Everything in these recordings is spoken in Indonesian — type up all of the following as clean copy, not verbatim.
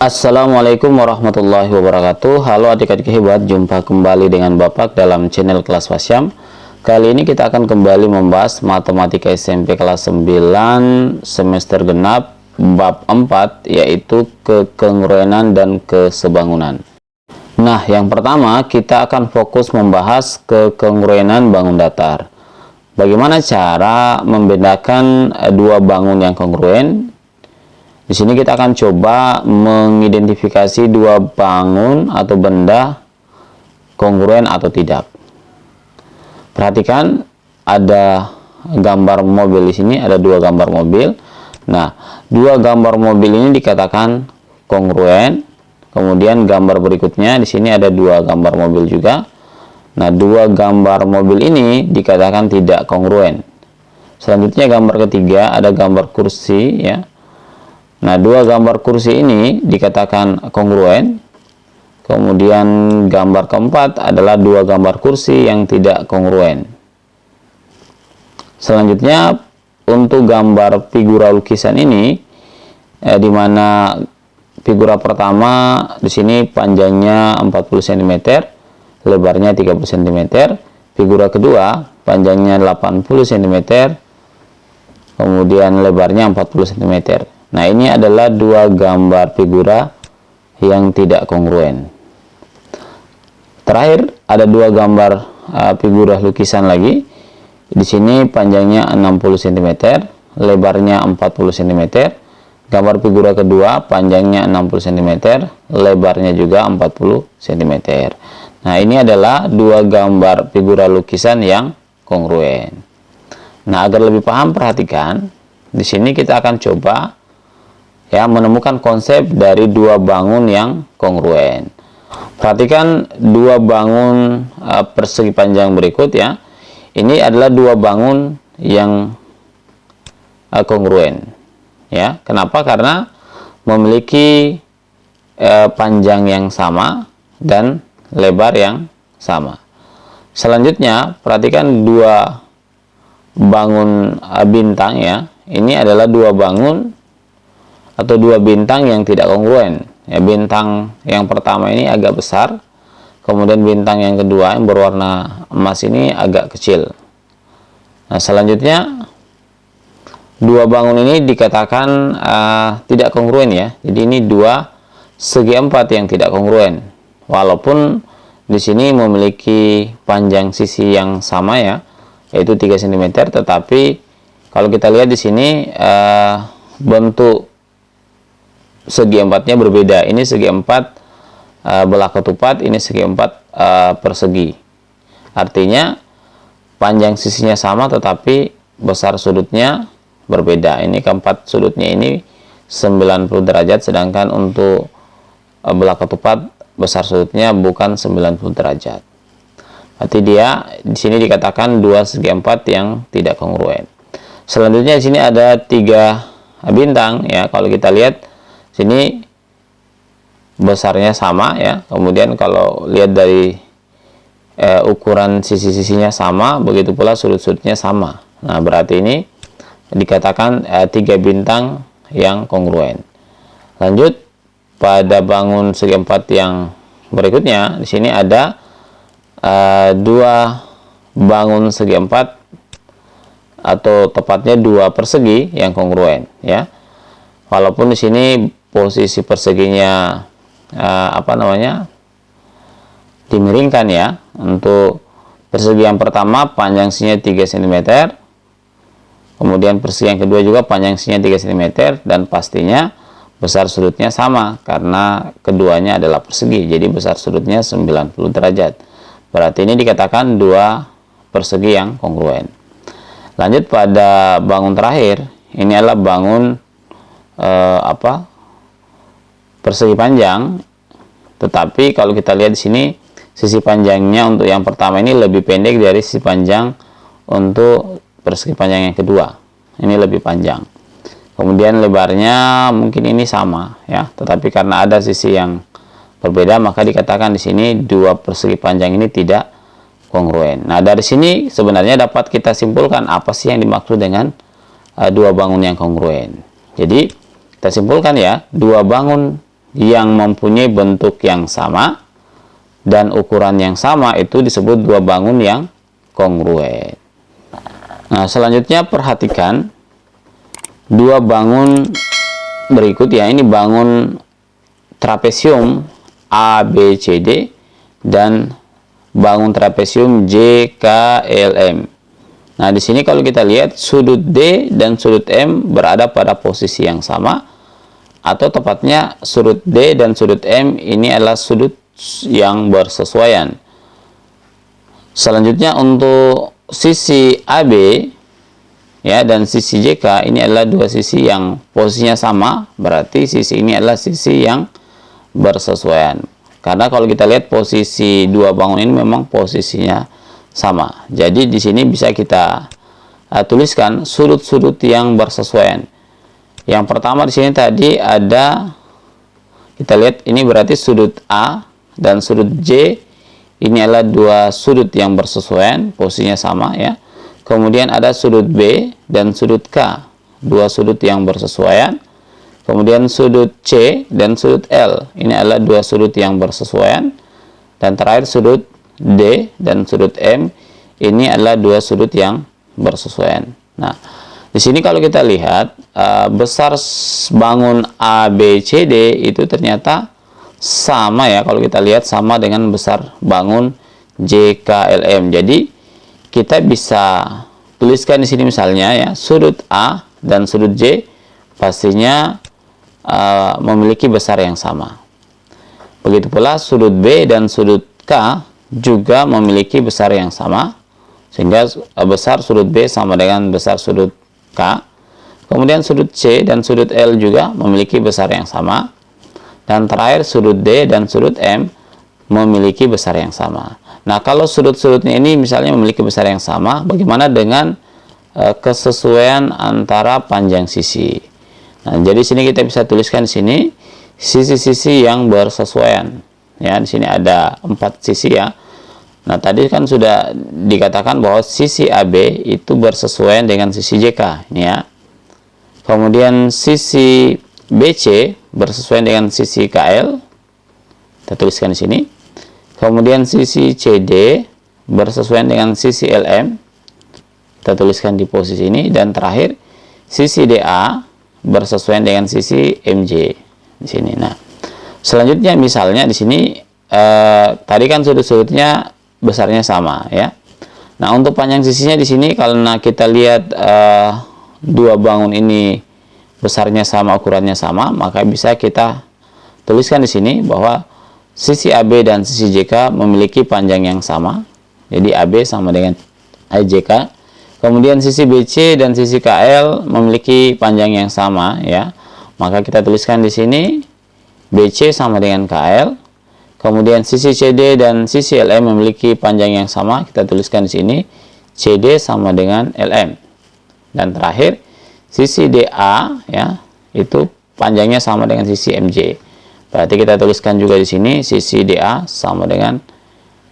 Assalamualaikum warahmatullahi wabarakatuh. Halo adik-adik hebat, jumpa kembali dengan Bapak dalam channel Kelas Fasyam. Kali ini kita akan kembali membahas Matematika SMP kelas 9 semester genap bab 4, yaitu kekongruenan dan kesebangunan. Nah, yang pertama kita akan fokus membahas kekongruenan bangun datar. Bagaimana cara membedakan dua bangun yang kongruen? Di sini kita akan coba mengidentifikasi dua bangun atau benda kongruen atau tidak. Perhatikan, ada gambar mobil di sini, ada dua gambar mobil. Nah, dua gambar mobil ini dikatakan kongruen. Kemudian gambar berikutnya di sini ada dua gambar mobil juga. Nah, dua gambar mobil ini dikatakan tidak kongruen. Selanjutnya gambar ketiga ada gambar kursi ya. Nah, dua gambar kursi ini dikatakan kongruen. Kemudian gambar keempat adalah dua gambar kursi yang tidak kongruen. Selanjutnya untuk gambar figura lukisan ini, di mana figura pertama di sini panjangnya 40 cm, lebarnya 30 cm. Figura kedua panjangnya 80 cm, kemudian lebarnya 40 cm. Nah, ini adalah dua gambar figura yang tidak kongruen. Terakhir ada dua gambar figura lukisan lagi. Di sini panjangnya 60 cm, lebarnya 40 cm. Gambar figura kedua panjangnya 60 cm, lebarnya juga 40 cm. Nah, ini adalah dua gambar figura lukisan yang kongruen. Nah, agar lebih paham, perhatikan. Di sini kita akan coba ya menemukan konsep dari dua bangun yang kongruen. Perhatikan dua bangun persegi panjang berikut ya. Ini adalah dua bangun yang kongruen. Ya, kenapa? Karena memiliki panjang yang sama dan lebar yang sama. Selanjutnya, perhatikan dua bangun bintang ya. Ini adalah dua bangun atau dua bintang yang tidak kongruen. Ya, bintang yang pertama ini agak besar, kemudian bintang yang kedua yang berwarna emas ini agak kecil. Nah, selanjutnya dua bangun ini dikatakan tidak kongruen ya. Jadi ini dua segi empat yang tidak kongruen. Walaupun di sini memiliki panjang sisi yang sama ya, yaitu 3 cm, tetapi kalau kita lihat di sini bentuk segi empatnya berbeda. Ini segi empat belah ketupat, ini segi empat persegi. Artinya panjang sisinya sama tetapi besar sudutnya berbeda. Ini keempat sudutnya ini 90 derajat, sedangkan untuk belah ketupat besar sudutnya bukan 90 derajat. Berarti dia di sini dikatakan dua segi empat yang tidak kongruen. Selanjutnya di sini ada tiga bintang ya. Kalau kita lihat sini besarnya sama ya, kemudian kalau lihat dari ukuran sisi-sisinya sama, begitu pula sudut-sudutnya sama. Nah, berarti ini dikatakan tiga bintang yang kongruen. Lanjut pada bangun segi empat yang berikutnya, di sini ada dua bangun segi empat atau tepatnya dua persegi yang kongruen ya. Walaupun di sini posisi perseginya dimiringkan ya. Untuk persegi yang pertama panjang sisinya 3 cm, kemudian persegi yang kedua juga panjang sisinya 3 cm, dan pastinya besar sudutnya sama karena keduanya adalah persegi, jadi besar sudutnya 90 derajat. Berarti ini dikatakan dua persegi yang kongruen. Lanjut pada bangun terakhir, ini adalah bangun persegi panjang, tetapi kalau kita lihat di sini sisi panjangnya untuk yang pertama ini lebih pendek dari sisi panjang untuk persegi panjang yang kedua. Ini lebih panjang. Kemudian lebarnya mungkin ini sama ya, tetapi karena ada sisi yang berbeda maka dikatakan di sini dua persegi panjang ini tidak kongruen. Nah, dari sini sebenarnya dapat kita simpulkan apa sih yang dimaksud dengan dua bangun yang kongruen. Jadi kita simpulkan ya, dua bangun yang mempunyai bentuk yang sama dan ukuran yang sama itu disebut dua bangun yang kongruen. Nah, selanjutnya perhatikan dua bangun berikut ya. Ini bangun trapesium ABCD dan bangun trapesium JKLM. Nah, di sini kalau kita lihat sudut D dan sudut M berada pada posisi yang sama, atau tepatnya sudut D dan sudut M ini adalah sudut yang bersesuaian. Selanjutnya untuk sisi AB ya dan sisi JK ini adalah dua sisi yang posisinya sama, berarti sisi ini adalah sisi yang bersesuaian. Karena kalau kita lihat posisi dua bangun ini memang posisinya sama. Jadi di sini bisa kita tuliskan sudut-sudut yang bersesuaian. Yang pertama di sini tadi ada, kita lihat ini berarti sudut A dan sudut J ini adalah dua sudut yang bersesuaian, posisinya sama ya. Kemudian ada sudut B dan sudut K, dua sudut yang bersesuaian. Kemudian sudut C dan sudut L, ini adalah dua sudut yang bersesuaian. Dan terakhir sudut D dan sudut M, ini adalah dua sudut yang bersesuaian. Nah, di sini kalau kita lihat besar bangun ABCD itu ternyata sama ya, kalau kita lihat sama dengan besar bangun JKLM. Jadi kita bisa tuliskan di sini misalnya ya, sudut A dan sudut J pastinya memiliki besar yang sama. Begitu pula sudut B dan sudut K juga memiliki besar yang sama, sehingga besar sudut B sama dengan besar sudut K. Kemudian sudut C dan sudut L juga memiliki besar yang sama. Dan terakhir sudut D dan sudut M memiliki besar yang sama. Nah, kalau sudut-sudutnya ini misalnya memiliki besar yang sama, bagaimana dengan kesesuaian antara panjang sisi? Nah, jadi sini kita bisa tuliskan di sini sisi-sisi yang bersesuaian. Ya, di sini ada 4 sisi ya. Nah, tadi kan sudah dikatakan bahwa sisi AB itu bersesuaian dengan sisi JK, ya. Kemudian sisi BC bersesuaian dengan sisi KL, kita tuliskan di sini. Kemudian sisi CD bersesuaian dengan sisi LM, kita tuliskan di posisi ini. Dan terakhir sisi DA bersesuaian dengan sisi MJ di sini. Nah, selanjutnya misalnya di sini tadi kan sudut-sudutnya besarnya sama ya. Nah, untuk panjang sisinya di sini karena kita lihat dua bangun ini besarnya sama, ukurannya sama, maka bisa kita tuliskan di sini bahwa sisi AB dan sisi JK memiliki panjang yang sama. Jadi AB sama dengan JK. Kemudian sisi BC dan sisi KL memiliki panjang yang sama ya. Maka kita tuliskan di sini BC sama dengan KL. Kemudian sisi CD dan sisi LM memiliki panjang yang sama. Kita tuliskan di sini CD sama dengan LM. Dan terakhir sisi DA ya, itu panjangnya sama dengan sisi MJ. Berarti kita tuliskan juga di sini sisi DA sama dengan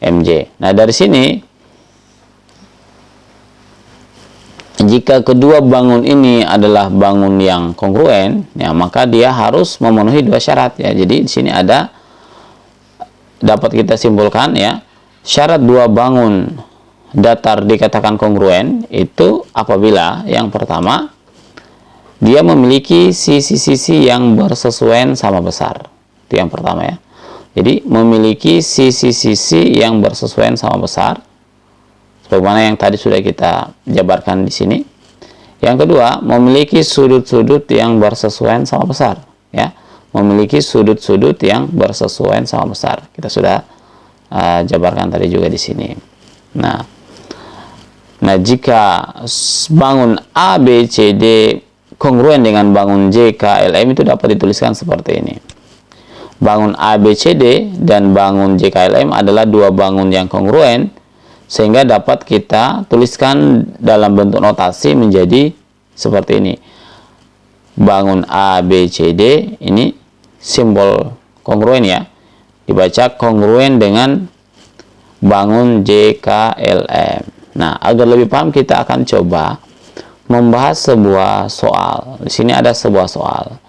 MJ. Nah, dari sini jika kedua bangun ini adalah bangun yang kongruen, ya maka dia harus memenuhi dua syarat ya. Jadi di sini ada, dapat kita simpulkan ya, syarat dua bangun datar dikatakan kongruen itu apabila yang pertama dia memiliki sisi-sisi yang bersesuaian sama besar. Itu yang pertama ya. Jadi memiliki sisi-sisi yang bersesuaian sama besar, sebagaimana yang tadi sudah kita jabarkan di sini. Yang kedua, memiliki sudut-sudut yang bersesuaian sama besar ya. Memiliki sudut-sudut yang bersesuaian sama besar. Kita sudah jabarkan tadi juga di sini. Nah, jika bangun A, B, C, D kongruen dengan bangun JKLM itu dapat dituliskan seperti ini. Bangun ABCD dan bangun JKLM adalah dua bangun yang kongruen, sehingga dapat kita tuliskan dalam bentuk notasi menjadi seperti ini. Bangun ABCD ini simbol kongruen ya, dibaca kongruen dengan bangun JKLM. Nah, agar lebih paham kita akan coba membahas sebuah soal. Di sini ada sebuah soal.